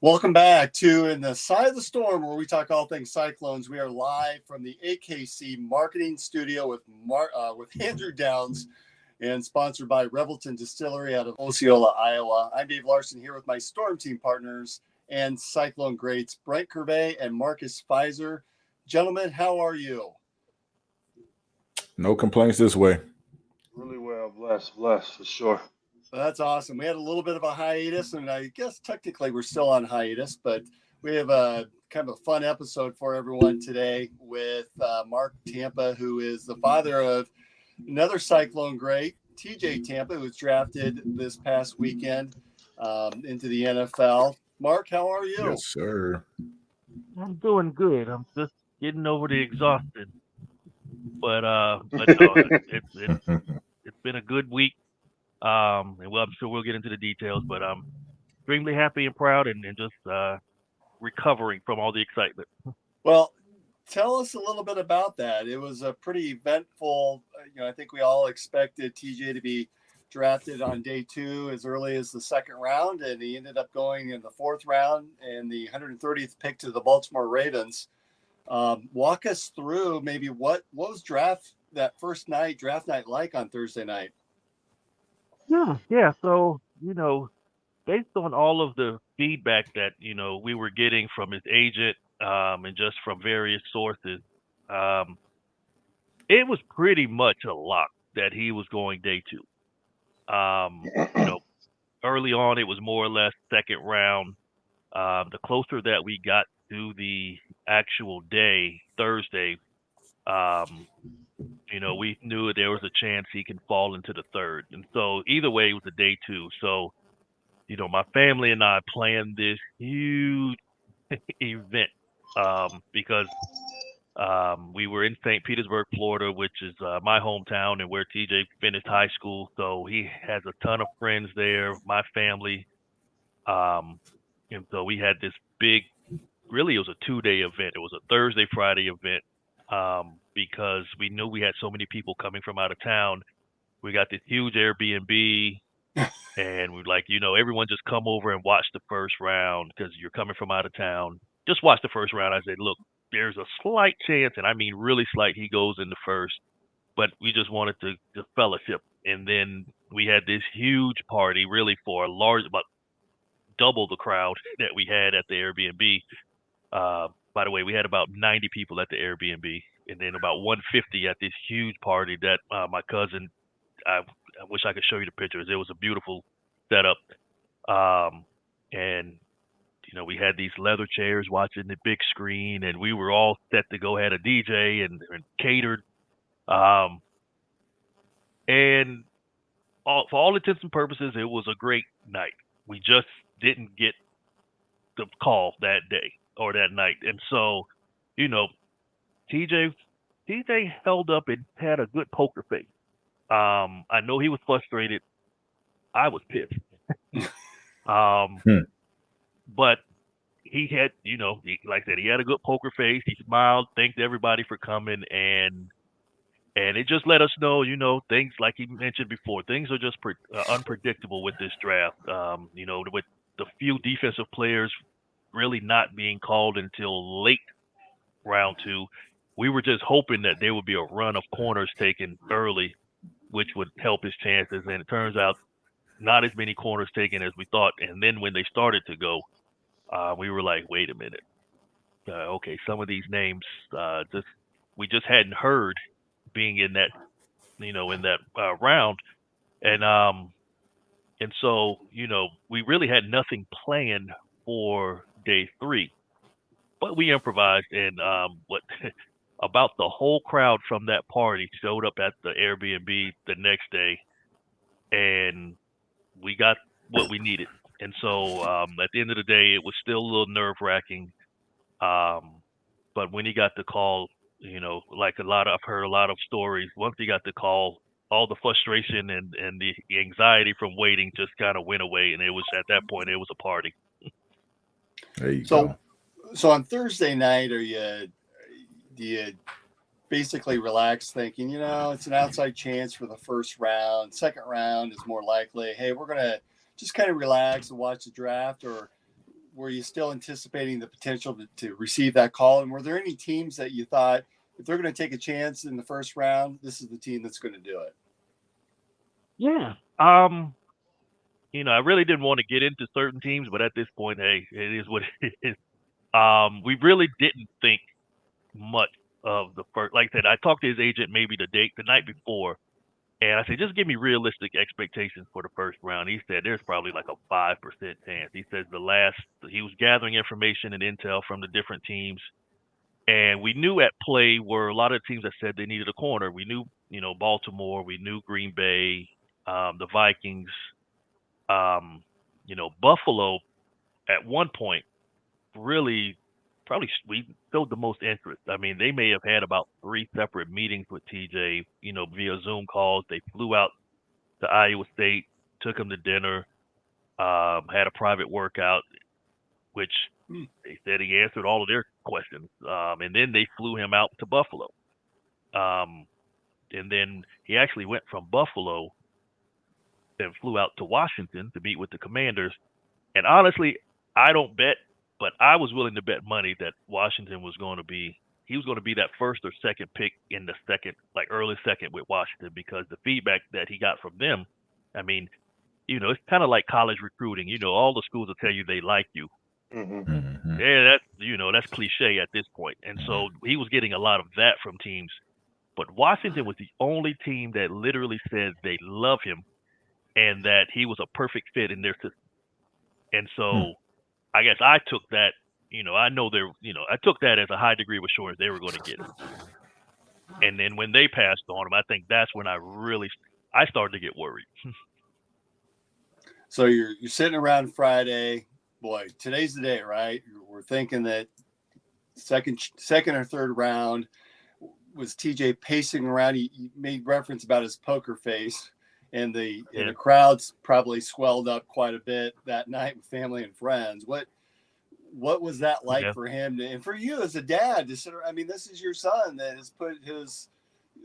Welcome back to In the Side of the Storm, where we talk all things Cyclones. We are live from the AKC Marketing Studio with Andrew Downs and sponsored by Revelton Distillery out of Osceola, Iowa. I'm Dave Larson here with my Storm Team partners and Cyclone greats, Brent Curvey and Marcus Pfizer. Gentlemen, how are you? No complaints this way. Really well, blessed for sure. That's awesome. We had a little bit of a hiatus, and I guess technically we're still on hiatus, but we have a kind of a fun episode for everyone today with Marq Tampa, who is the father of another Cyclone great, TJ Tampa, who was drafted this past weekend into the NFL. Marq, how are you? Yes, sir. I'm doing good. I'm just getting over the exhaustion. But no, it's been a good week. And I'm sure we'll get into the details, but I'm extremely happy and proud and just recovering from all the excitement. Well, tell us a little bit about that. It was a pretty eventful, I think we all expected TJ to be drafted on day 2 as early as the second round, and he ended up going in the 4th round and the 130th pick to the Baltimore Ravens. Walk us through maybe what was that first night, draft night, like on Thursday night? Yeah. So, based on all of the feedback that, we were getting from his agent and just from various sources, it was pretty much a lock that he was going day 2. Early on, it was more or less second round. The closer that we got to the actual day, Thursday, we knew there was a chance he can fall into the 3rd. And so either way, it was a day 2. So, my family and I planned this huge event because we were in St. Petersburg, Florida, which is my hometown and where TJ finished high school. So he has a ton of friends there, my family. And so we had this big, really, it was a 2-day event. It was a Thursday, Friday event because we knew we had so many people coming from out of town. We got this huge Airbnb. And we're like, everyone just come over and watch the first round because you're coming from out of town. Just watch the first round. I said, look, there's a slight chance, and I mean really slight, he goes in the first. But we just wanted to fellowship. And then we had this huge party, really for about double the crowd that we had at the Airbnb. By the way, we had about 90 people at the Airbnb, and then about 150 at this huge party that my cousin, I wish I could show you the pictures. It was a beautiful setup. And, we had these leather chairs watching the big screen, and we were all set to go ahead a DJ and catered. And for all intents and purposes, it was a great night. We just didn't get the call that day or that night. And so, TJ held up and had a good poker face. I know he was frustrated. I was pissed. But he had, like I said, he had a good poker face. He smiled, thanked everybody for coming, and it just let us know, things like he mentioned before, things are just unpredictable with this draft. With the few defensive players really not being called until late round 2, we were just hoping that there would be a run of corners taken early, which would help his chances. And it turns out not as many corners taken as we thought. And then when they started to go, we were like, wait a minute. Okay, some of these names we just hadn't heard being in that, round. And so, we really had nothing planned for day 3. But we improvised, and about the whole crowd from that party showed up at the Airbnb the next day, and we got what we needed. And so at the end of the day, it was still a little nerve-wracking. But when he got the call, like I've heard a lot of stories. Once he got the call, all the frustration and the anxiety from waiting just kind of went away. And it was at that point, it was a party. There you go. So on Thursday night, do you basically relax thinking, it's an outside chance for the first round, second round is more likely, hey, we're going to just kind of relax and watch the draft? Or were you still anticipating the potential to receive that call? And were there any teams that you thought, if they're going to take a chance in the first round, this is the team that's going to do it? Yeah. I really didn't want to get into certain teams, but at this point, hey, it is what it is. We really didn't think much of the first. Like I said, I talked to his agent maybe the night before, and I said, just give me realistic expectations for the first round. He said there's probably like a 5% chance. He says he was gathering information and intel from the different teams, and we knew at play were a lot of teams that said they needed a corner. We knew, Baltimore, we knew Green Bay, the Vikings, Buffalo at one point really probably we showed the most interest. I mean, they may have had about 3 separate meetings with TJ, via Zoom calls. They flew out to Iowa State, took him to dinner, had a private workout, which they said he answered all of their questions. And then they flew him out to Buffalo. And then he actually went from Buffalo and flew out to Washington to meet with the Commanders. And honestly, I don't bet, but I was willing to bet money that Washington was going to be that first or second pick in the second, like early second with Washington, because the feedback that he got from them, I mean, it's kind of like college recruiting. All the schools will tell you they like you. Mm-hmm. Yeah, that's cliche at this point. And so he was getting a lot of that from teams. But Washington was the only team that literally said they love him and that he was a perfect fit in their system. And so I guess I took that, I took that as a high degree of assurance they were going to get him. And then when they passed on him, I think that's when I started to get worried. So you're sitting around Friday. Boy, today's the day, right? We're thinking that second or third round. Was TJ pacing around? He made reference about his poker face, and the crowds probably swelled up quite a bit that night with family and friends. What was that like for him and for you as a dad to sit around? I mean, this is your son that has put his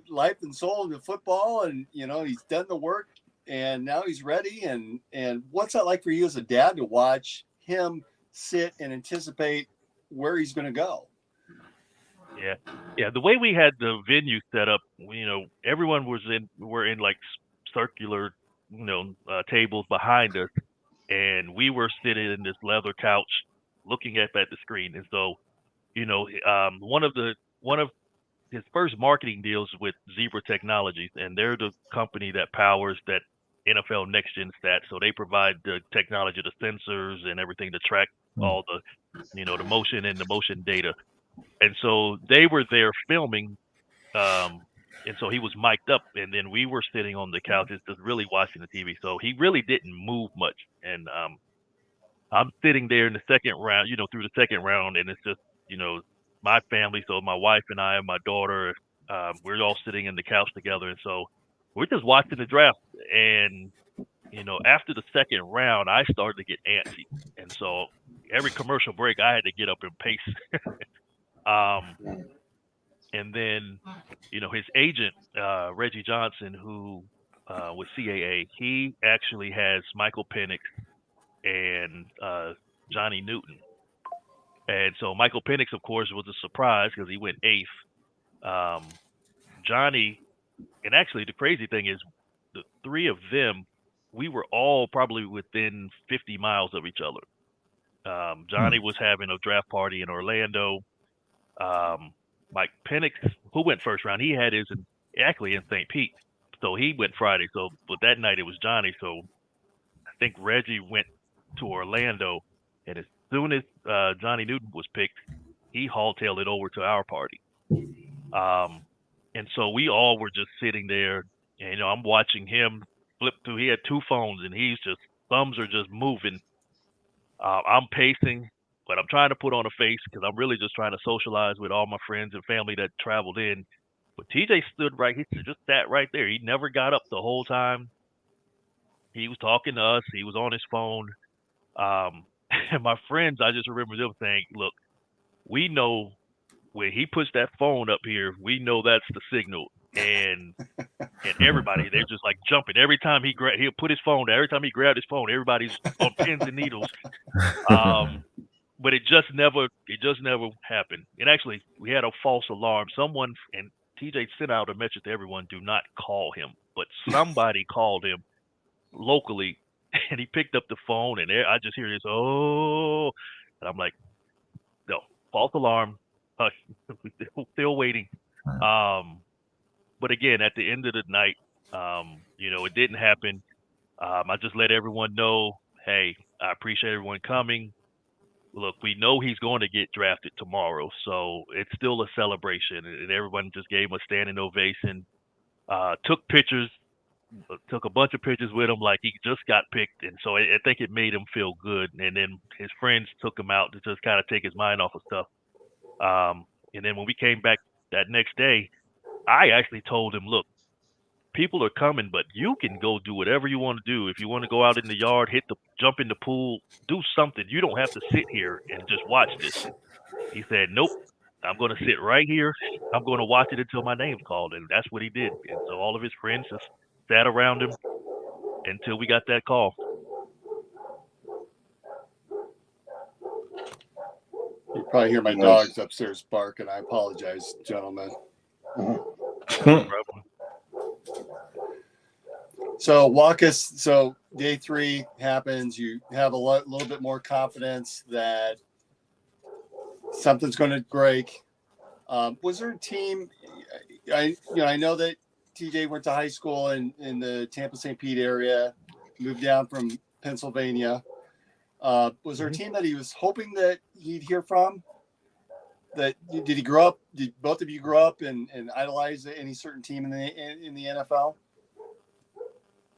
life and soul into football, and he's done the work, and now he's ready. And what's that like for you as a dad to watch him sit and anticipate where he's going to go? Yeah. The way we had the venue set up, everyone were in like circular, tables behind us, and we were sitting in this leather couch looking at the screen. And so, one of his first marketing deals with Zebra Technologies, and they're the company that powers that NFL Next Gen stat. So they provide the technology, the sensors and everything to track all the, the motion and the motion data. And so they were there filming, and so he was mic'd up, and then we were sitting on the couches just really watching the TV. So he really didn't move much. And I'm sitting there in the second round, through the second round, and it's just, my family. So my wife and I and my daughter, we're all sitting in the couch together. And so we're just watching the draft. And, after the second round, I started to get antsy. And so every commercial break, I had to get up and pace. And then, his agent, Reggie Johnson, who was CAA, he actually has Michael Penix and Johnny Newton. And so Michael Penix, of course, was a surprise because he went 8th. Johnny, and actually the crazy thing is the 3 of them, we were all probably within 50 miles of each other. Johnny was having a draft party in Orlando. Mike Penix, who went first round, he had his actually in St. Pete. So he went Friday. So, but that night it was Johnny. So I think Reggie went to Orlando, and as soon as Johnny Newton was picked, he haultailed it over to our party. And so we all were just sitting there, and I'm watching him flip through. He had 2 phones, and thumbs are just moving. I'm pacing, but I'm trying to put on a face because I'm really just trying to socialize with all my friends and family that traveled in. But TJ he just sat right there. He never got up the whole time. He was talking to us. He was on his phone. And my friends, I just remember them saying, look, we know when he puts that phone up here, we know that's the signal. and everybody, they're just like jumping every time he'll put his phone down. Every time he grabbed his phone, everybody's on pins and needles. But it just never happened. And actually, we had a false alarm. Someone, and TJ sent out a message to everyone: do not call him. But somebody called him locally, and he picked up the phone, and I just hear this, oh, and I'm like, no, false alarm. Hush, we're still waiting. But again, at the end of the night, it didn't happen. I just let everyone know, hey, I appreciate everyone coming. Look, we know he's going to get drafted tomorrow, so it's still a celebration, and everyone just gave him a standing ovation. Took pictures, took a bunch of pictures with him like he just got picked, and so I think it made him feel good. And then his friends took him out to just kind of take his mind off of stuff. And then when we came back that next day, I actually told him, look, people are coming, but you can go do whatever you want to do. If you want to go out in the yard, jump in the pool, do something. You don't have to sit here and just watch this. He said, nope, I'm going to sit right here. I'm going to watch it until my name's called. And that's what he did. And so all of his friends just sat around him until we got that call. You probably hear my dogs upstairs bark, and I apologize, gentlemen. So walk us. So day 3 happens. You have a little bit more confidence that something's going to break. Was there a team? I know that TJ went to high school in the Tampa St. Pete area, moved down from Pennsylvania. Was there a team that he was hoping that he'd hear from? Did he grow up? Did both of you grow up and idolize any certain team in the NFL?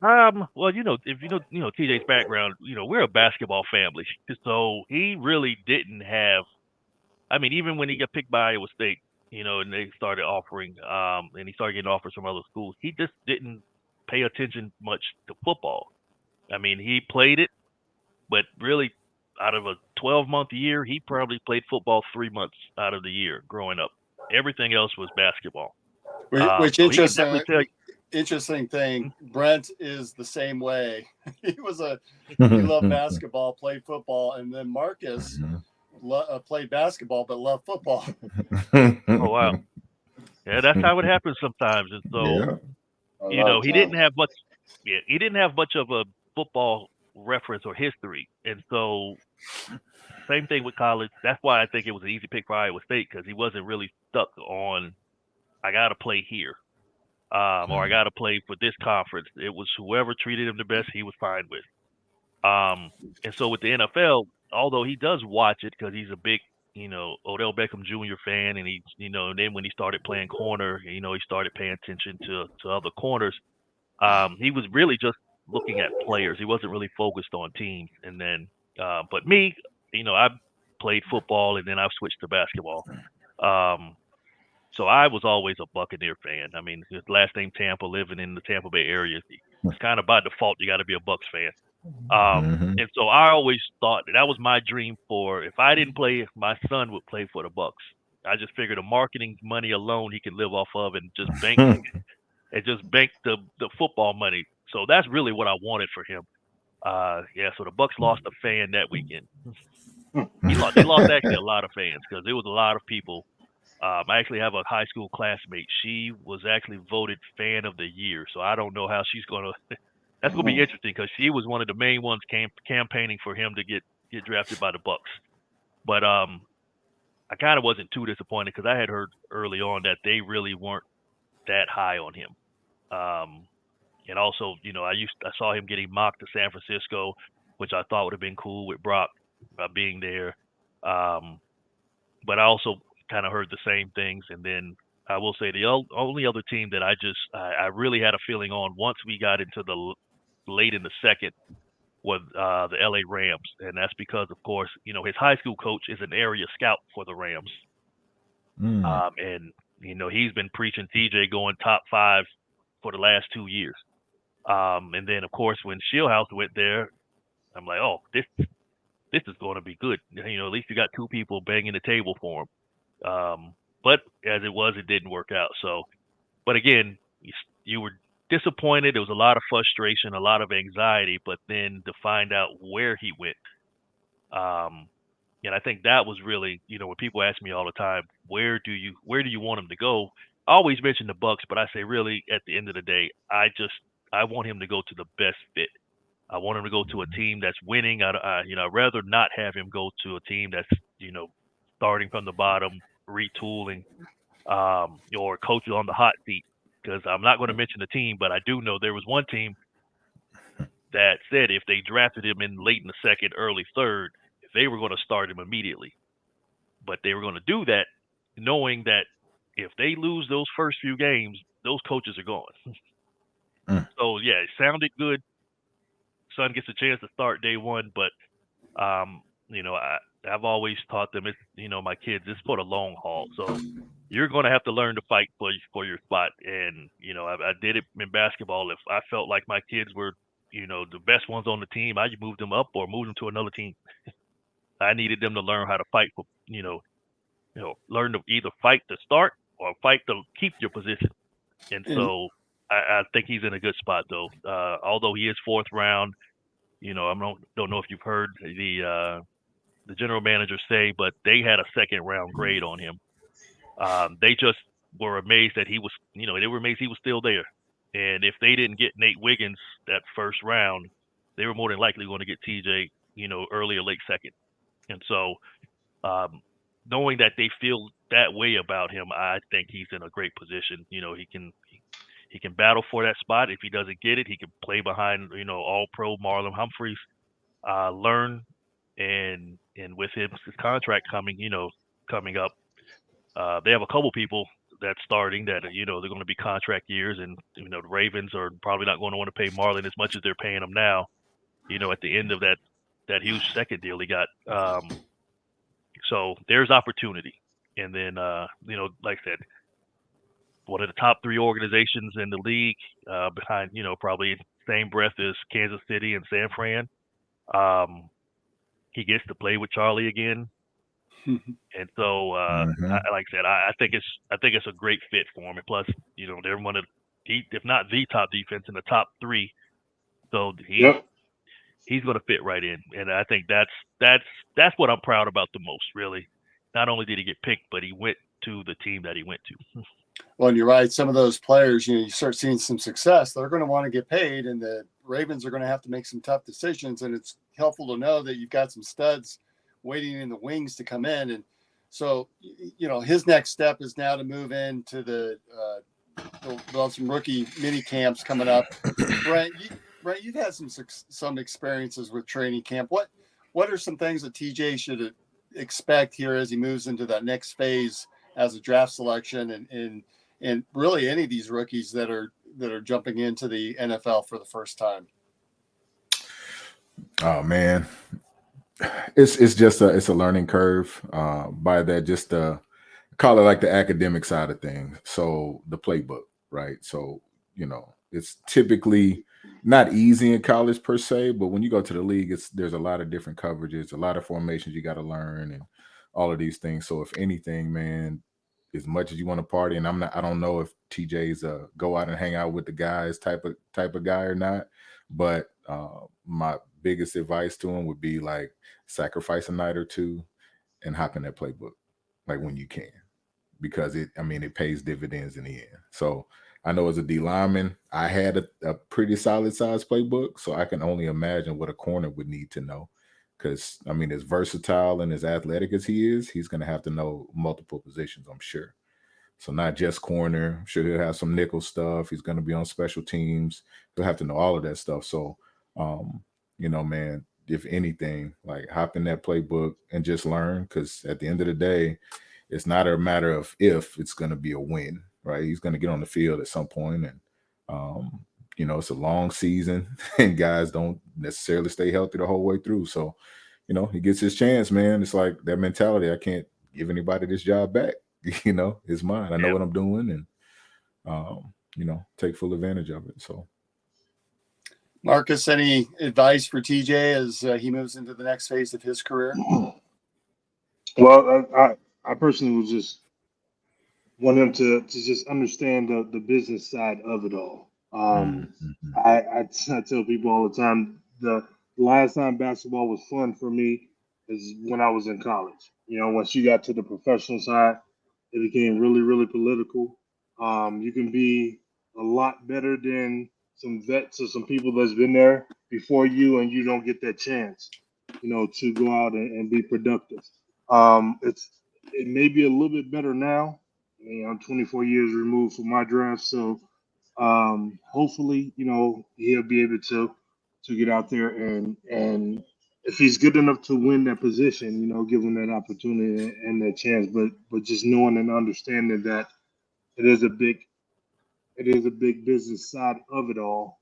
Well, if you know TJ's background, we're a basketball family. So he really didn't have, I mean, even when he got picked by Iowa State, and they started offering, and he started getting offers from other schools, he just didn't pay attention much to football. I mean, he played it, but really out of a 12-month year, he probably played football 3 months out of the year growing up. Everything else was basketball. Which so interesting thing. Brent is the same way. He loved basketball, played football, and then Marcus played basketball but loved football. Oh wow, yeah, that's how it happens sometimes. And so, he didn't have much. Yeah, he didn't have much of a football reference or history, and so same thing with college. That's why I think it was an easy pick for Iowa State, because he wasn't really stuck on, I got to play here. Or I got to play for this conference. It was whoever treated him the best, he was fine with. And so with the NFL, although he does watch it because he's a big, Odell Beckham Jr. fan, and and then when he started playing corner, he started paying attention to other corners. He was really just looking at players. He wasn't really focused on teams. And then, but me, I played football and then I switched to basketball. So I was always a Buccaneer fan. I mean, his last name Tampa, living in the Tampa Bay area, it's kind of by default you got to be a Bucs fan. And so I always thought that was my dream for, if I didn't play, my son would play for the Bucs. I just figured the marketing money alone he could live off of and just bank the football money. So that's really what I wanted for him. So the Bucs lost a fan that weekend. They lost actually a lot of fans because there was a lot of people. I actually have a high school classmate. She was actually voted fan of the year. So I don't know how she's going to – that's going to be interesting because she was one of the main ones campaigning for him to get drafted by the Bucs. But I kind of wasn't too disappointed because I had heard early on that they really weren't that high on him. And also, I saw him getting mocked to San Francisco, which I thought would have been cool with Brock being there. But I also kind of heard the same things. And then I will say the only other team that I really had a feeling on once we got into the late in the second was the LA Rams. And that's because, of course, his high school coach is an area scout for the Rams. And, he's been preaching TJ going top 5 for the last 2 years. And then, of course, when Shieldhouse went there, I'm like, oh, this is going to be good. At least you got 2 people banging the table for him. But as it was, it didn't work out. So, But again, you were disappointed. There was a lot of frustration, a lot of anxiety, but then to find out where he went. And I think that was really, when people ask me all the time, where do you want him to go? I always mention the Bucks, but I say really at the end of the day, I want him to go to the best fit. I want him to go to a team that's winning. I'd rather not have him go to a team that's, starting from the bottom, retooling, or coaches on the hot seat. Because I'm not going to mention the team, but I do know there was one team that said if they drafted him in late in the second, early third, they were going to start him immediately. But they were going to do that knowing that if they lose those first few games, those coaches are gone. So, yeah, it sounded good. Son gets a chance to start day one, but, I've always taught them, my kids, it's for the long haul. So you're going to have to learn to fight for your spot. And, I did it in basketball. If I felt like my kids were, the best ones on the team, I moved them up or moved them to another team. I needed them to learn how to fight for, learn to either fight to start or fight to keep your position. And so I think he's in a good spot, though. Although he is fourth round, I don't know if you've heard the general manager say, but they had a second round grade on him. They just were amazed that he was, they were amazed he was still there. And if they didn't get Nate Wiggins that first round, they were more than likely going to get TJ, early or late second. And so, knowing that they feel that way about him, I think he's in a great position. He can battle for that spot. If he doesn't get it, he can play behind, all-pro Marlon Humphreys, learn, and with his contract coming up, they have a couple people that's starting that, they're going to be contract years, and, the Ravens are probably not going to want to pay Marlon as much as they're paying him now, at the end of that huge second deal he got. So there's opportunity. And then, like I said, one of the top three organizations in the league, behind, probably same breath as Kansas City and San Fran. He gets to play with Charlie again. And so, like I said, I think it's a great fit for him. And plus, they're one of, if not the top defense, in the top three. So he's going to fit right in. And I think that's what I'm proud about the most, really. Not only did he get picked, but he went to the team that he went to. Well, and you're right. Some of those players, you start seeing some success, they're going to want to get paid, and the Ravens are going to have to make some tough decisions. And it's helpful to know that you've got some studs waiting in the wings to come in. And so, his next step is now to move into some rookie mini camps coming up. Brent, you've had some experiences with training camp. What are some things that TJ should expect here as he moves into that next phase as a draft selection, and really any of these rookies that are jumping into the NFL for the first time? Oh man, it's just a learning curve. By that, just call it like the academic side of things. So the playbook, right? So it's typically not easy in college per se, but when you go to the league, there's a lot of different coverages, a lot of formations you got to learn, and all of these things. So if anything, man, as much as you want to party, and I don't know if TJ's go out and hang out with the guys type of guy or not, but my biggest advice to him would be like sacrifice a night or two and hop in that playbook like when you can, because it pays dividends in the end. So I know as a D lineman, I had a pretty solid size playbook, so I can only imagine what a corner would need to know. Because, as versatile and as athletic as he is, he's going to have to know multiple positions, I'm sure. So not just corner. I'm sure he'll have some nickel stuff. He's going to be on special teams. He'll have to know all of that stuff. So, man, if anything, like hop in that playbook and just learn, because at the end of the day, it's not a matter of if, it's going to be a win, right? He's going to get on the field at some point, and it's a long season, and guys don't necessarily stay healthy the whole way through. So, he gets his chance, man. It's like that mentality. I can't give anybody this job back. It's mine. I know what I'm doing, and take full advantage of it. So, Marcus, any advice for TJ as he moves into the next phase of his career? Well, I personally would just want him to just understand the business side of it all. Mhm. I tell people all the time the last time basketball was fun for me is when I was in college. You know, once you got to the professional side, it became really, really political. You can be a lot better than some vets or some people that's been there before you, and you don't get that chance, you know, to go out and be productive. It may be a little bit better now. You know, I'm 24 years removed from my draft, so hopefully, you know, he'll be able to get out there and if he's good enough to win that position, you know, give him that opportunity and that chance. But just knowing and understanding that it is a big it is a big business side of it all.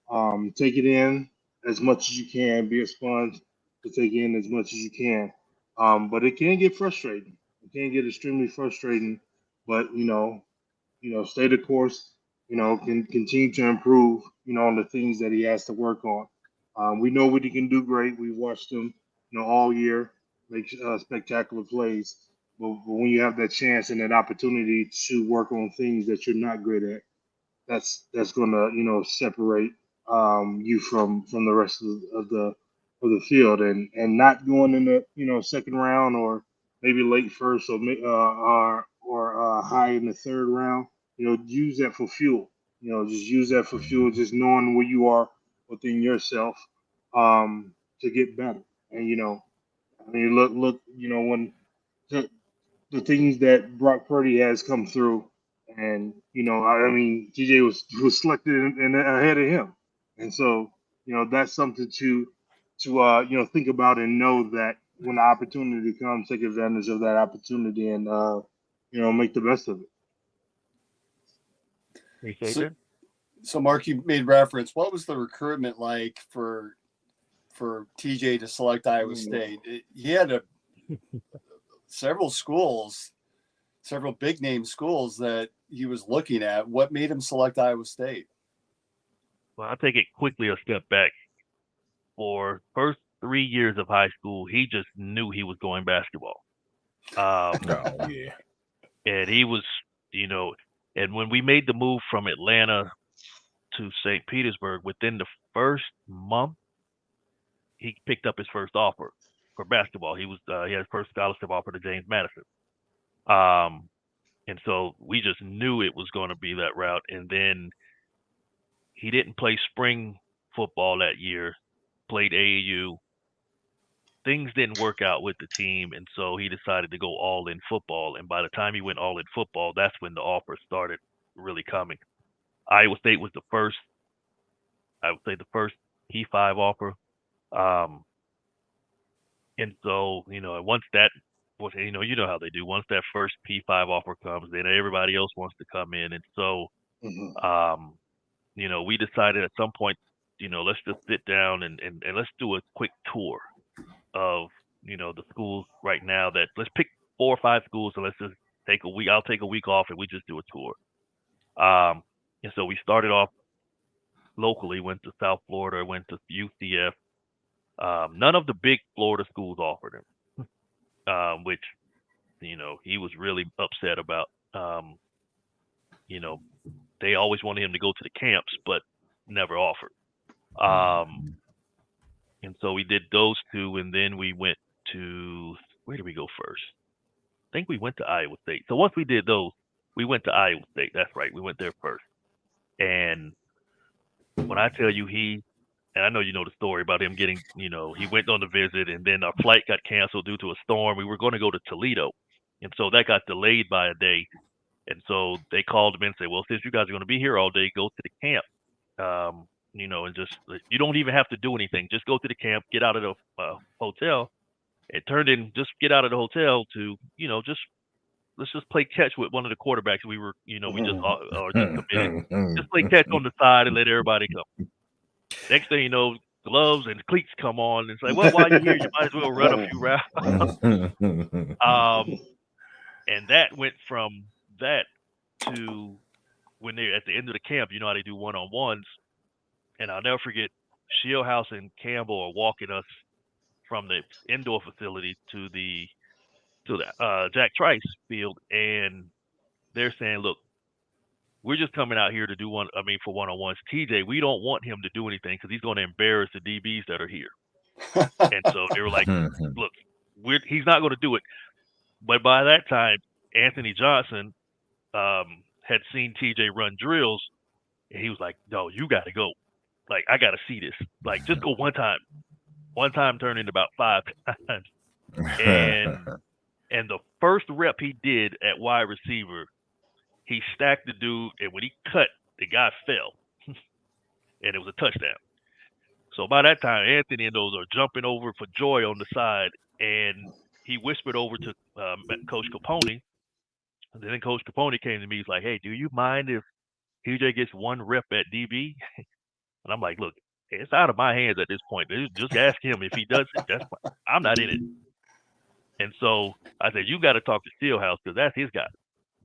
Take it in as much as you can. Be a sponge to take in as much as you can. But it can get frustrating. It can get extremely frustrating. But stay the course. You know, can continue to improve. You know, on the things that he has to work on. We know what he can do. Great. We've watched him. You know, all year make spectacular plays. But when you have that chance and that opportunity to work on things that you're not great at, that's going to separate you from the rest of the field and not going in the second round or maybe late first or high in the third round. You know, use that for fuel. You know, just use that for fuel. Just knowing where you are within yourself to get better. And I mean, look. You know, when the things that Brock Purdy has come through, and I mean, TJ was selected ahead of him, and so that's something to think about and know that when the opportunity comes, take advantage of that opportunity and make the best of it. Appreciate So, that. so Mark, you made reference. What was the recruitment like for TJ to select Iowa State? He had several schools, several big name schools that he was looking at. What made him select Iowa State? Well, I'll take it quickly a step back. For first 3 years of high school, he just knew he was going basketball. Oh yeah. And he was, you know, and when we made the move from Atlanta to St. Petersburg, within the first month, he picked up his first offer for basketball. He had his first scholarship offer to James Madison. Um, and so we just knew it was going to be that route. And then he didn't play spring football that year, played AAU. Things didn't work out with the team, and so he decided to go all in football. And by the time he went all in football, that's when the offers started really coming. Iowa State was the first, I would say, the first P5 offer. Um, and so, once that was, you know how they do. Once that first P5 offer comes, then everybody else wants to come in. And so, Mm-hmm. um, we decided at some point, let's just sit down and let's do a quick tour of the schools right now. That let's pick 4 or 5 schools and let's just take a week. I'll take a week off and we just do a tour. And so we started off locally, went to South Florida, went to UCF. None of the big Florida schools offered him, which he was really upset about. You know, they always wanted him to go to the camps, but never offered. Um, and so we did those 2, and then we went to where did we go first? I think we went to Iowa State. So once we did those, we went to Iowa State. That's right. We went there first. And when I tell you and I know you know the story about him getting, he went on the visit and then our flight got canceled due to a storm. We were going to go to Toledo. And so that got delayed by a day. And so they called him and said, well, since you guys are going to be here all day, go to the camp. And just, you don't even have to do anything. Just go to the camp, get out of the hotel. It turned in, just get out of the hotel to, just let's just play catch with one of the quarterbacks. We were, we just are just committed. Just play catch on the side and let everybody come. Next thing you know, gloves and cleats come on and say, well, while you're here, you might as well run a few rounds. And that went from that to when they're at the end of the camp, you know how they do one-on-ones. And I'll never forget, Shieldhouse and Campbell are walking us from the indoor facility to the Jack Trice field, and they're saying, look, we're just coming out here to do for one-on-ones. TJ, we don't want him to do anything because he's going to embarrass the DBs that are here. And so they were like, look, he's not going to do it. But by that time, Anthony Johnson had seen TJ run drills, and he was like, no, you got to go. Like, I got to see this. Like, just go one time. One time turned into about 5 times. And the first rep he did at wide receiver, he stacked the dude, and when he cut, the guy fell. And it was a touchdown. So by that time, Anthony and those are jumping over for joy on the side, and he whispered over to Coach Capone. And then Coach Capone came to me. He's like, hey, do you mind if TJ gets one rep at DB? And I'm like, look, it's out of my hands at this point. Just ask him. If he does it, that's fine. I'm not in it. And so I said, you got to talk to Steelhouse because that's his guy.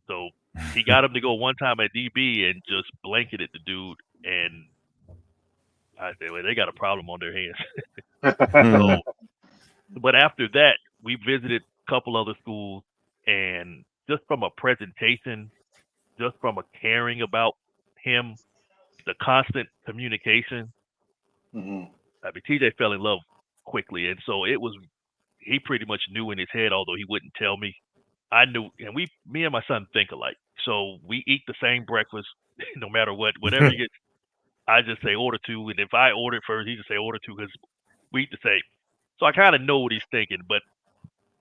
So he got him to go one time at DB and just blanketed the dude. And I said, well, they got a problem on their hands. But after that, we visited a couple other schools, and just from a presentation, just from a caring about him, the constant communication, I mean, TJ fell in love quickly. And so he pretty much knew in his head, although he wouldn't tell me. I knew, and me and my son think alike. So we eat the same breakfast, no matter what. Whatever he gets, I just say order 2. And if I order it first, he just say order 2 because we eat the same. So I kind of know what he's thinking, but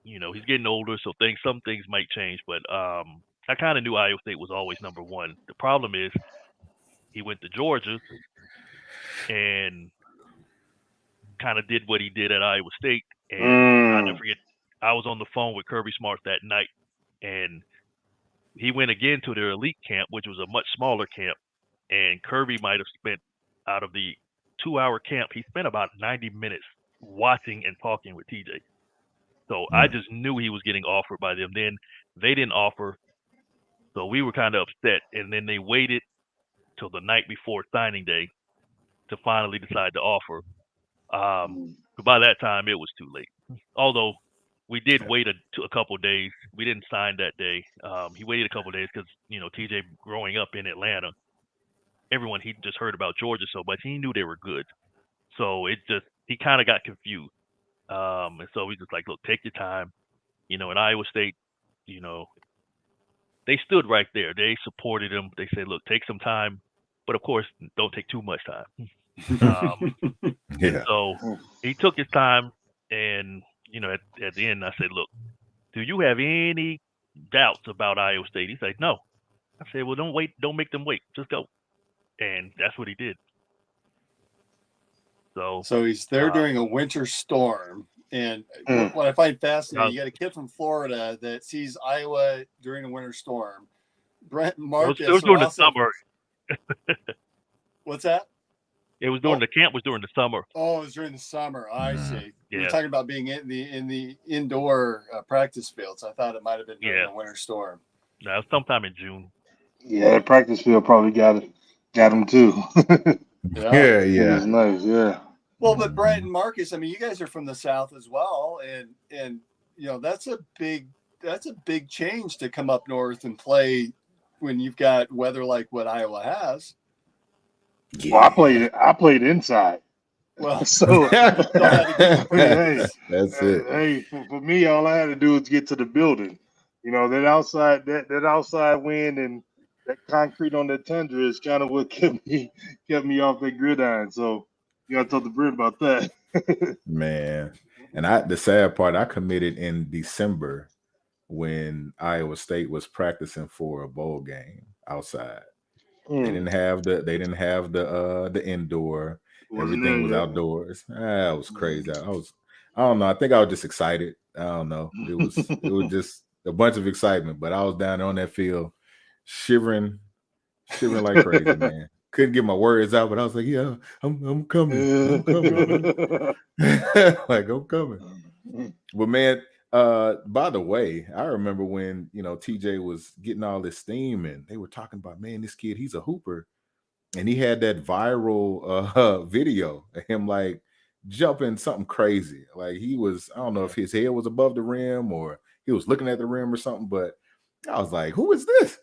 he's getting older, so some things might change. But I kind of knew Iowa State was always number 1. The problem is he went to Georgia and kind of did what he did at Iowa State. And I'll never forget, I was on the phone with Kirby Smart that night, and he went again to their elite camp, which was a much smaller camp. And Kirby might have spent, out of the 2-hour camp, he spent about 90 minutes watching and talking with TJ. So I just knew he was getting offered by them. Then they didn't offer, so we were kind of upset. And then they waited till the night before signing day to finally decide to offer. But by that time, it was too late. Although we did wait a couple of days. We didn't sign that day. He waited a couple of days because, TJ growing up in Atlanta, he just heard about Georgia so much. He knew they were good. So he kind of got confused. And so we just like, look, take your time. In Iowa State, they stood right there. They supported him. They said, look, take some time. But of course, don't take too much time. And so he took his time. And, at the end, I said, look, do you have any doubts about Iowa State? He said, no. I said, well, don't wait. Don't make them wait. Just go. And that's what he did. So he's there during a winter storm. And what I find fascinating, you got a kid from Florida that sees Iowa during a winter storm. Brent Marq. It was during the summer. What's that? It was during the camp was during the summer. Oh, it was during the summer. I see. Yeah. You're talking about being in the indoor practice fields. I thought it might have been during the winter storm. No, it was sometime in June. Yeah, practice field probably got him too. Yeah. It was nice. Yeah. Well, but Brent and Marcus, I mean, you guys are from the South as well, and that's a big change to come up north and play when you've got weather like what Iowa has. Yeah. Well, I played inside. Well, so that's it. Hey, for me, all I had to do was get to the building. That outside wind and that concrete on the tundra is kind of what kept me off the gridiron. So you got to talk to Brent about that. Man, and the sad part, I committed in December when Iowa State was practicing for a bowl game outside. They didn't have the indoor. Everything was outdoors. That was crazy. I don't know. I think I was just excited. I don't know. It was just a bunch of excitement. But I was down there on that field, shivering like crazy, man. Couldn't get my words out, but I was like, "Yeah, I'm coming. I'm coming." Like I'm coming. But man, by the way, I remember when TJ was getting all this steam, and they were talking about, man, this kid, he's a hooper. And he had that viral video of him like jumping something crazy. Like he was, I don't know if his head was above the rim or he was looking at the rim or something, but I was like, who is this?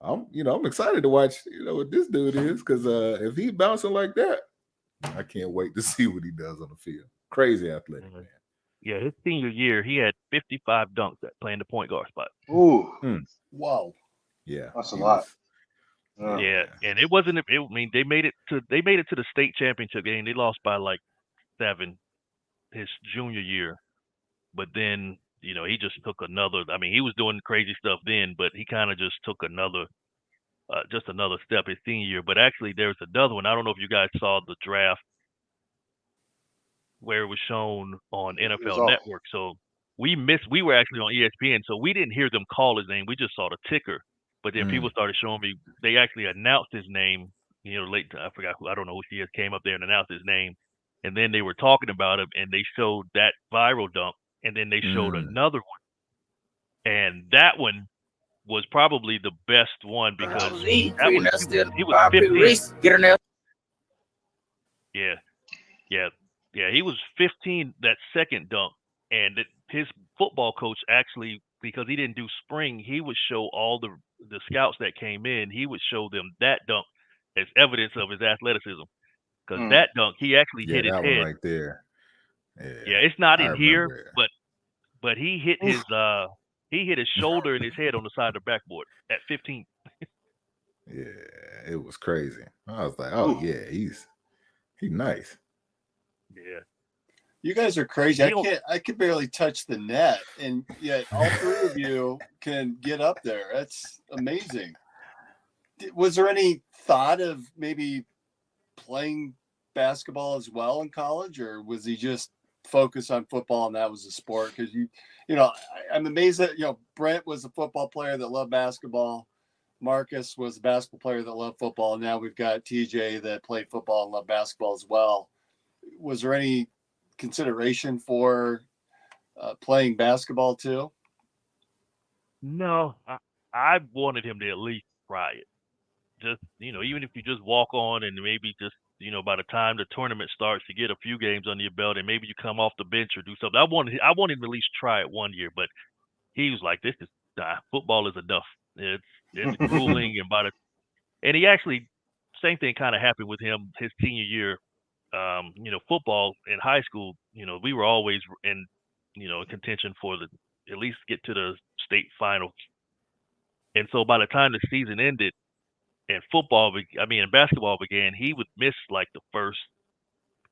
I'm excited to watch, what this dude is, because if he bouncing like that, I can't wait to see what he does on the field. Crazy athletic, man. Yeah, his senior year, he had 55 dunks at playing the point guard spot. Ooh, Wow. Yeah, that's a he lot. Yeah, and it wasn't. I mean, they made it to the state championship game. They lost by like 7 his junior year, but then he just took another. I mean, he was doing crazy stuff then, but he kind of just took another step his senior year. But actually, there's another one. I don't know if you guys saw the draft where it was shown on It was NFL off. Network. So we were actually on ESPN, so we didn't hear them call his name. We just saw the ticker. But then people started showing me they actually announced his name. Late I forgot I don't know who she is, came up there and announced his name. And then they were talking about him, and they showed that viral dunk, and then they showed another one, and that one was probably the best one because he was 15. Yeah, he was 15 that second dunk, and his football coach actually, because he didn't do spring, he would show all the scouts that came in, he would show them that dunk as evidence of his athleticism. Because that dunk, he actually hit his that head. one right there. Yeah, it's not I in here, remember it. but he hit his shoulder and his head on the side of the backboard at 15. Yeah, it was crazy. I was like, oh yeah, he's nice. Yeah. You guys are crazy. I could barely touch the net, and yet all three of you can get up there. That's amazing. Was there any thought of maybe playing basketball as well in college, or was he just focused on football and that was the sport? Because I'm amazed that Brent was a football player that loved basketball. Marcus was a basketball player that loved football, and now we've got TJ that played football and loved basketball as well. Was there any consideration for playing basketball too? No, I wanted him to at least try it. Just even if you just walk on and maybe just by the time the tournament starts, you get a few games under your belt and maybe you come off the bench or do something. I wanted him to at least try it one year, but he was like, "This is football is enough. It's grueling." And he actually, same thing kind of happened with him his senior year. Football in high school, we were always in contention for at least get to the state finals. And so by the time the season ended and basketball began, he would miss like the first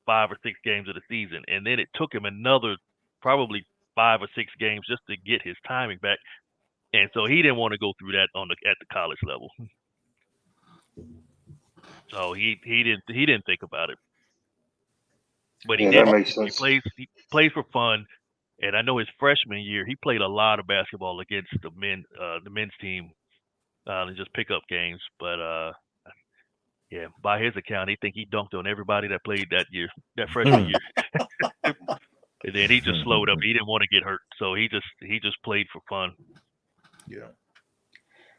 5 or 6 games of the season, and then it took him another probably 5 or 6 games just to get his timing back. And so he didn't want to go through that at the college level. So he didn't think about it. But he did. That makes sense. He plays for fun. And I know his freshman year, he played a lot of basketball against the men's team, and just pickup games. But yeah, by his account, he dunked on everybody that played that freshman year. And then he just slowed up. He didn't want to get hurt, so he just played for fun. Yeah.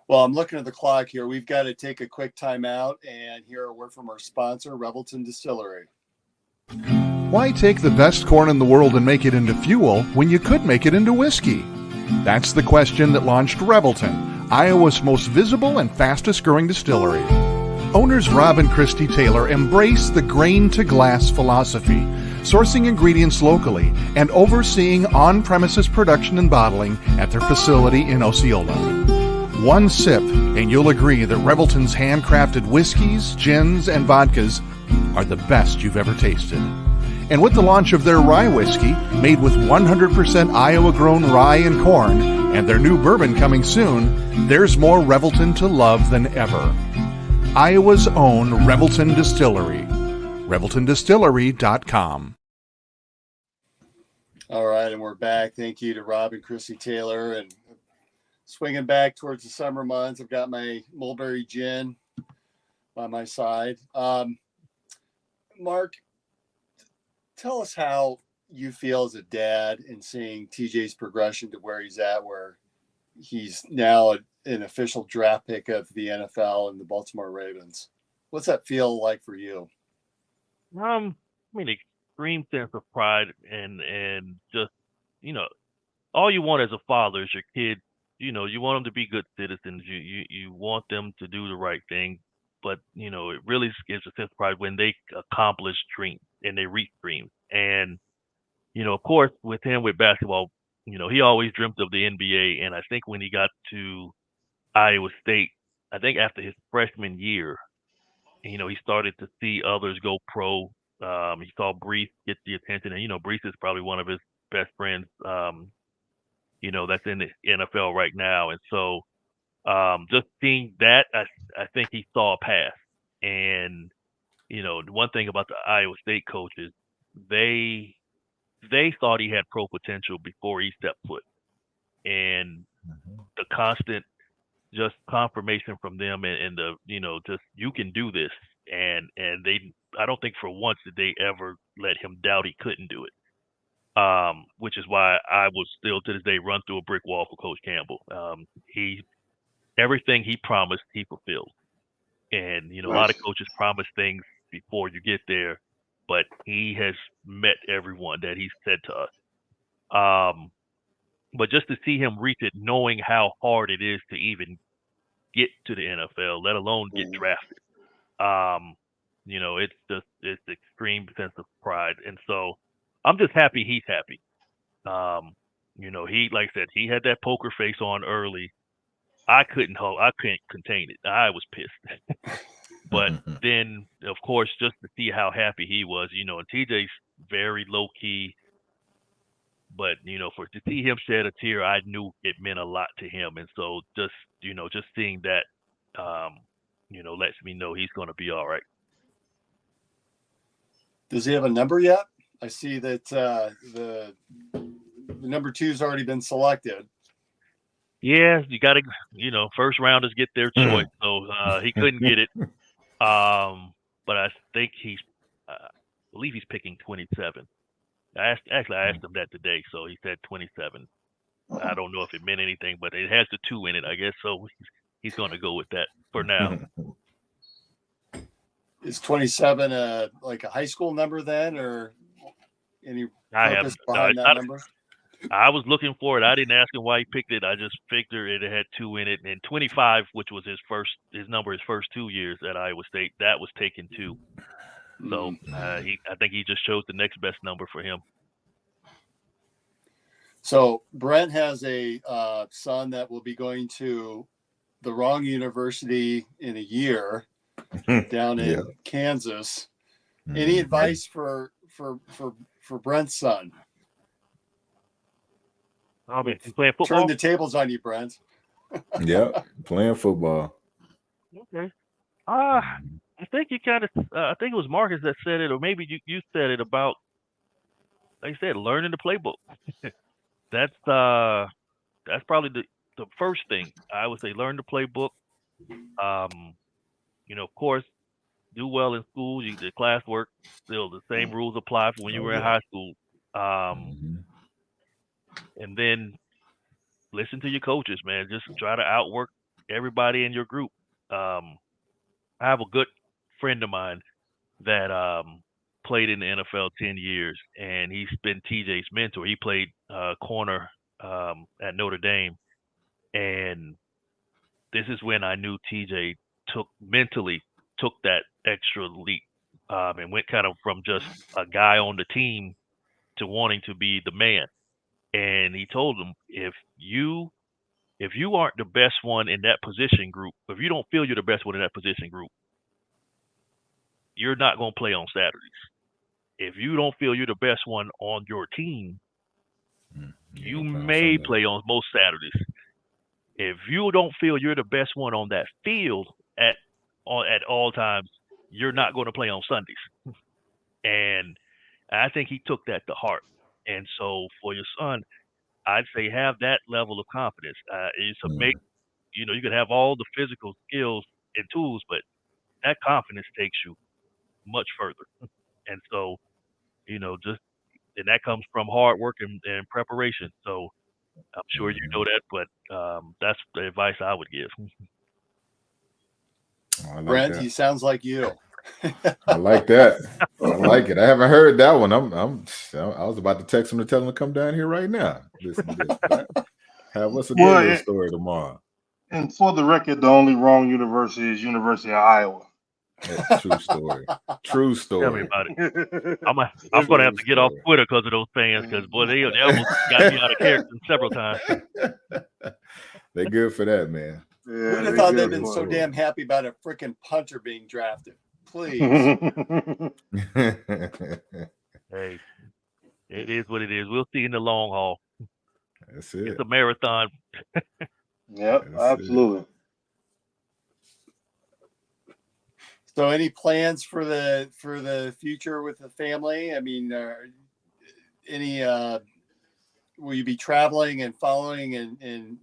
Well, I'm looking at the clock here. We've got to take a quick time out and hear a word from our sponsor, Revelton Distillery. Why take the best corn in the world and make it into fuel when you could make it into whiskey? That's the question that launched Revelton, Iowa's most visible and fastest growing distillery. Owners Rob and Christy Taylor embrace the grain-to-glass philosophy, sourcing ingredients locally and overseeing on-premises production and bottling at their facility in Osceola. One sip, and you'll agree that Revelton's handcrafted whiskeys, gins, and vodkas are the best you've ever tasted. And with the launch of their rye whiskey, made with 100% Iowa-grown rye and corn, and their new bourbon coming soon, there's more Revelton to love than ever. Iowa's own Revelton Distillery. ReveltonDistillery.com. All right, and we're back. Thank you to Rob and Chrissy Taylor. And swinging back towards the summer months, I've got my mulberry gin by my side. Mark, tell us how you feel as a dad in seeing TJ's progression to where he's at, where he's now an official draft pick of the NFL and the Baltimore Ravens. What's that feel like for you? Extreme sense of pride and just, all you want as a father is your kid, you want them to be good citizens. You want them to do the right thing, but it really gives a sense of pride when they accomplish dreams and they reach dreams. And of course, with him with basketball, he always dreamt of the NBA. And I think when he got to Iowa State, I think after his freshman year, he started to see others go pro. He saw Brees get the attention, and Brees is probably one of his best friends. That's in the NFL right now, and so just seeing that, I think he saw a path. And the one thing about the Iowa State coaches, they they thought he had pro potential before he stepped foot, and the constant just confirmation from them and the just you can do this, and they I don't think for once did they ever let him doubt he couldn't do it. Which is why I would still to this day run through a brick wall for Coach Campbell. He everything he promised he fulfilled, and a lot of Nice. coaches promise things before you get there, but he has met everyone that he's said to us. But just to see him reach it, knowing how hard it is to even get to the NFL, let alone get Mhm. drafted. It's extreme sense of pride, and so I'm just happy he's happy. He like I said, he had that poker face on early. I couldn't contain it. I was pissed. But then, of course, just to see how happy he was, and TJ's very low key, but for to see him shed a tear, I knew it meant a lot to him, and so just seeing that, lets me know he's going to be all right. Does he have a number yet? I see that the number 2's already been selected. Yeah, you got to, first rounders get their choice, so he couldn't get it. But I think I believe he's picking 27. I asked him that today, so he said 27. I don't know if it meant anything, but it has the 2 in it, I guess. So he's going to go with that for now. Is 27 like a high school number then, or any purpose behind that number? I was looking for it. I didn't ask him why he picked it. I just figured it had 2 in it, and 25, which was his first 2 years at Iowa State, that was taken too. So I think he just chose the next best number for him. So Brent has a son that will be going to the wrong university in a year down in Kansas. Any advice for Brent's son? He's playing football. Turn the tables on you, Brent. Yeah, playing football. Okay. I think you kind of. I think it was Marcus that said it, or maybe you said it about, like I said, learning the playbook. That's probably the first thing I would say. Learn the playbook. Of course, do well in school. The classwork, still the same rules apply for when you were in high school. And then listen to your coaches, man. Just try to outwork everybody in your group. I have a good friend of mine that played in the NFL 10 years, and he's been TJ's mentor. He played corner at Notre Dame, and this is when I knew TJ mentally took that extra leap and went kind of from just a guy on the team to wanting to be the man. And he told him, if you aren't the best one in that position group, if you don't feel you're the best one in that position group, you're not going to play on Saturdays. If you don't feel you're the best one on your team, you may play on most Saturdays. If you don't feel you're the best one on that field at all times, you're not going to play on Sundays. And I think he took that to heart. And so for your son, I'd say have that level of confidence. It's a you can have all the physical skills and tools, but that confidence takes you much further. And so, and that comes from hard work and preparation. So I'm sure you know that, but that's the advice I would give. Like Brent, that. he sounds like you. I like that. I like it. I haven't heard that one. I was about to text him to tell him to come down here right now. Listen to this. Have us a good Well, little story tomorrow. and for the record, the only wrong university is University of Iowa. True story. True Tell me story. about it. I'm If- gonna have to get off Story. Twitter because of those fans, because boy, they almost got me out of character several times. They good for that, man. Yeah, Who'd have they thought good they'd been for so it. damn happy about a freaking punter being drafted? Please. Hey, it is what it is. We'll see in the long haul. That's it. It's a marathon. Yep, That's absolutely. So, any plans for the future with the family? I mean, any will you be traveling and following and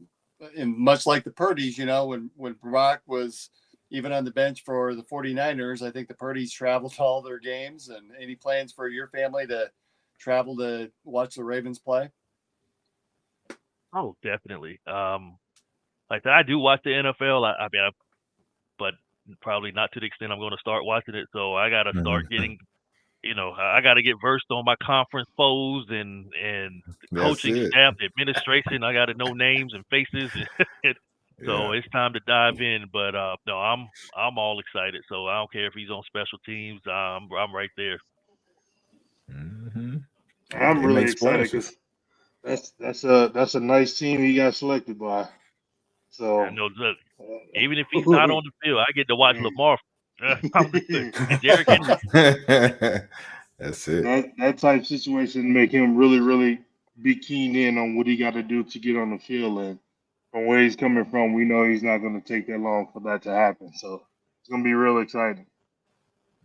much like the Purdy's, you know, when Marq was even on the bench for the 49ers, I think the Purdy's traveled to all their games. And any plans for your family to travel to watch the Ravens play? Oh, definitely. Like I do watch the NFL. I mean, but probably not to the extent I'm going to start watching it. So I got to start getting, I got to get versed on my conference foes and the That's coaching it. staff, the administration. I got to know names and faces. So Yeah. it's time to dive in. But no, I'm all excited. So I don't care if he's on special teams. I'm right there. Mm-hmm. I'm They really make excited splashes. because that's a nice team he got selected by. So I know. Look, even if he's not on the field, I get to watch Lamar. And Derrick Henry. That's it. that type situation make him really, really be keen in on what he got to do to get on the field. And from where he's coming from, we know he's not going to take that long for that to happen. So it's going to be real exciting.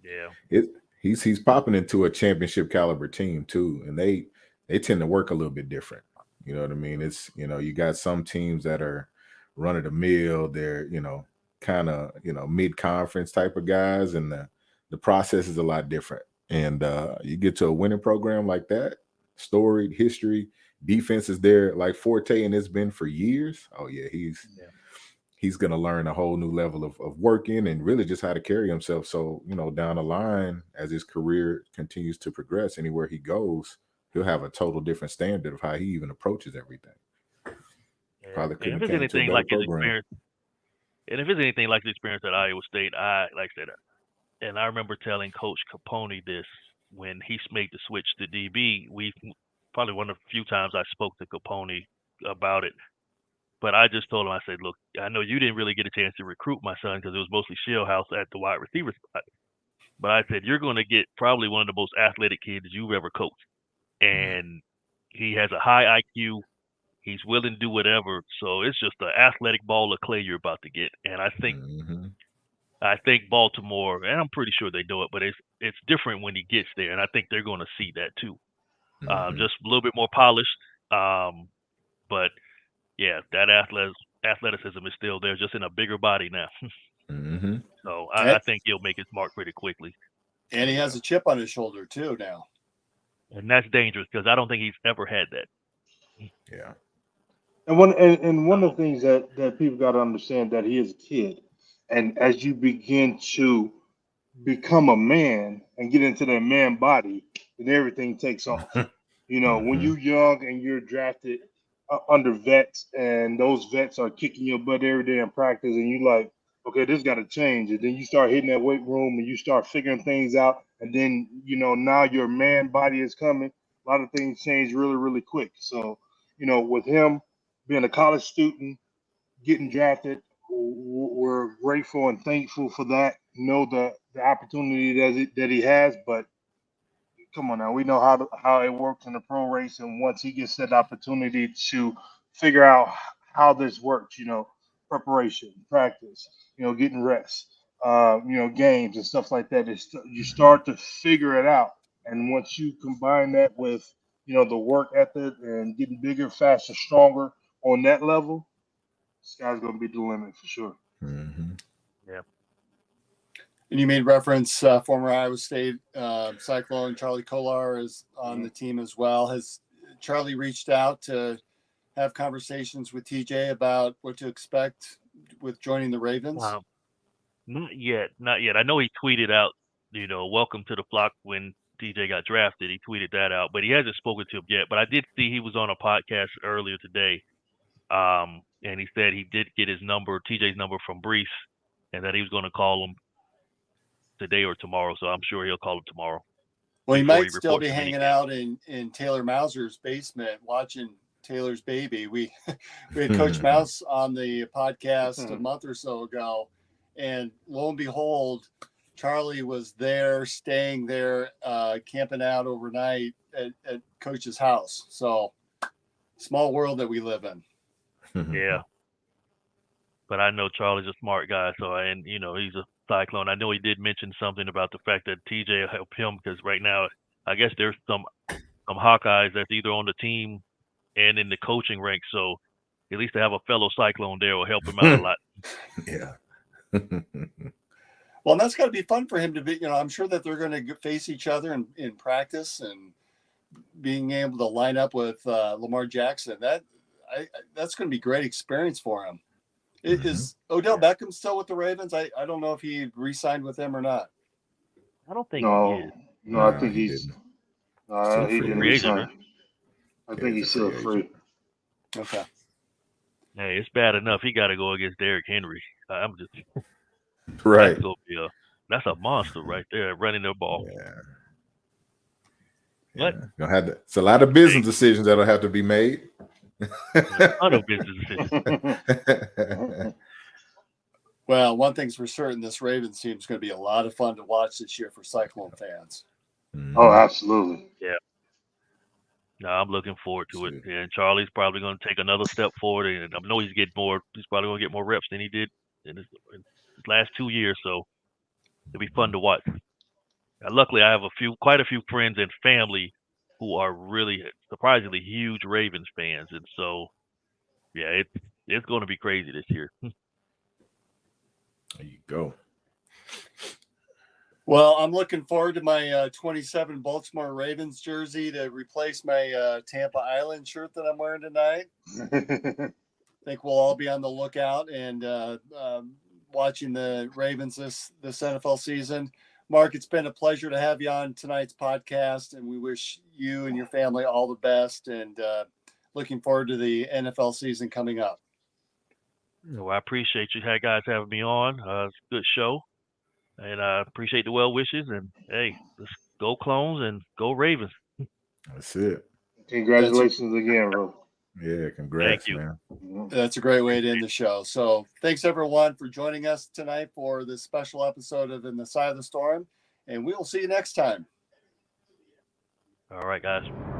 Yeah. He's popping into a championship caliber team too, and they tend to work a little bit different. You know what I mean? It's you got some teams that are run of the mill. They're kind of mid conference type of guys, and the process is a lot different. And you get to a winning program like that, storied history, defense is there like Forte, and it's been for years. Oh yeah, he's going to learn a whole new level of working and really just how to carry himself. So, down the line, as his career continues to progress, anywhere he goes, he'll have a total different standard of how he even approaches everything. Yeah. Probably And couldn't if have it's came to a anything better like his program. experience, and if it's anything like the experience at Iowa State, I said, and I remember telling Coach Capone this when he made the switch to DB. We probably one of the few times I spoke to Capone about it. But I just told him, I said, look, I know you didn't really get a chance to recruit my son because it was mostly Shellhouse at the wide receiver spot. But I said, you're going to get probably one of the most athletic kids you've ever coached. And he has a high IQ. He's willing to do whatever. So it's just an athletic ball of clay you're about to get. And I think Baltimore, and I'm pretty sure they know it, but it's different when he gets there. And I think they're going to see that too. Just a little bit more polished. But yeah, that athleticism is still there, just in a bigger body now. So I think he'll make his mark pretty quickly. And he has a chip on his shoulder too now. And that's dangerous because I don't think he's ever had that. Yeah. And one of the things that people got to understand that he is a kid, and as you begin to become a man and get into that man body, then everything takes off. When you're young and you're drafted under vets, and those vets are kicking your butt every day in practice, and you like, okay, this got to change. And then you start hitting that weight room and you start figuring things out, and then now your man body is coming. A lot of things change really, really quick. So with him being a college student, getting drafted, we're grateful and thankful for that. Know the opportunity that he has, but come on now, we know how it works in the pro race, and once he gets that opportunity to figure out how this works, preparation, practice, getting rest, games and stuff like that, you start to figure it out. And once you combine that with the work ethic and getting bigger, faster, stronger on that level, sky's gonna be the limit for sure. Yeah. And you made reference, former Iowa State Cyclone Charlie Kolar is on the team as well. Has Charlie reached out to have conversations with TJ about what to expect with joining the Ravens? Not yet. I know he tweeted out, welcome to the flock when TJ got drafted. He tweeted that out, but he hasn't spoken to him yet. But I did see he was on a podcast earlier today. And he said he did get his number, TJ's number from Brees, and that he was going to call him today or tomorrow. So I'm sure he'll call him tomorrow. Well, he before might he still be reports in any hanging out in Taylor Mauser's basement watching Taylor's baby. We had Coach Mouse on the podcast a month or so ago, and lo and behold, Charlie was there, staying there, camping out overnight at Coach's house. So, small world that we live in. Yeah. But I know Charlie's a smart guy, so he's a Cyclone. I know he did mention something about the fact that TJ will help him because right now, I guess there's some Hawkeyes that's either on the team and in the coaching ranks. So at least to have a fellow Cyclone there will help him out a lot. Yeah. Well, and that's got to be fun for him to be. I'm sure that they're going to face each other in practice, and being able to line up with Lamar Jackson. That's going to be a great experience for him. Is Odell Beckham still with the Ravens? I don't know if he re-signed with them or not. I don't think he is. No, I think he didn't free agent, resign. I think he's still free. Okay. Hey, it's bad enough he got to go against Derrick Henry. I'm just Right. That's a monster right there running their ball. Yeah. It's a lot of business decisions that'll have to be made. A ton of business decisions. Well, one thing's for certain, this Ravens team is going to be a lot of fun to watch this year for Cyclone fans. Oh, absolutely. Yeah. No, I'm looking forward to it. And Charlie's probably going to take another step forward, and I know he's probably going to get more reps than he did in his last 2 years. So it'll be fun to watch. Luckily, I have quite a few friends and family who are really surprisingly huge Ravens fans, and so yeah, it's going to be crazy this year. There you go. Well, I'm looking forward to my 27 Baltimore Ravens jersey to replace my Tampa Island shirt that I'm wearing tonight. I think we'll all be on the lookout and watching the Ravens this NFL season. Mark, it's been a pleasure to have you on tonight's podcast, and we wish you and your family all the best, and looking forward to the NFL season coming up. Well, I appreciate you guys having me on. It's a good show, and I appreciate the well wishes. And hey, let's go Clones and go Ravens. That's it. Congratulations again, bro. Yeah, congrats, Thank you. man. That's a great way to end the show. So thanks, everyone, for joining us tonight for this special episode of In the Side of the Storm, and we will see you next time. All right, guys.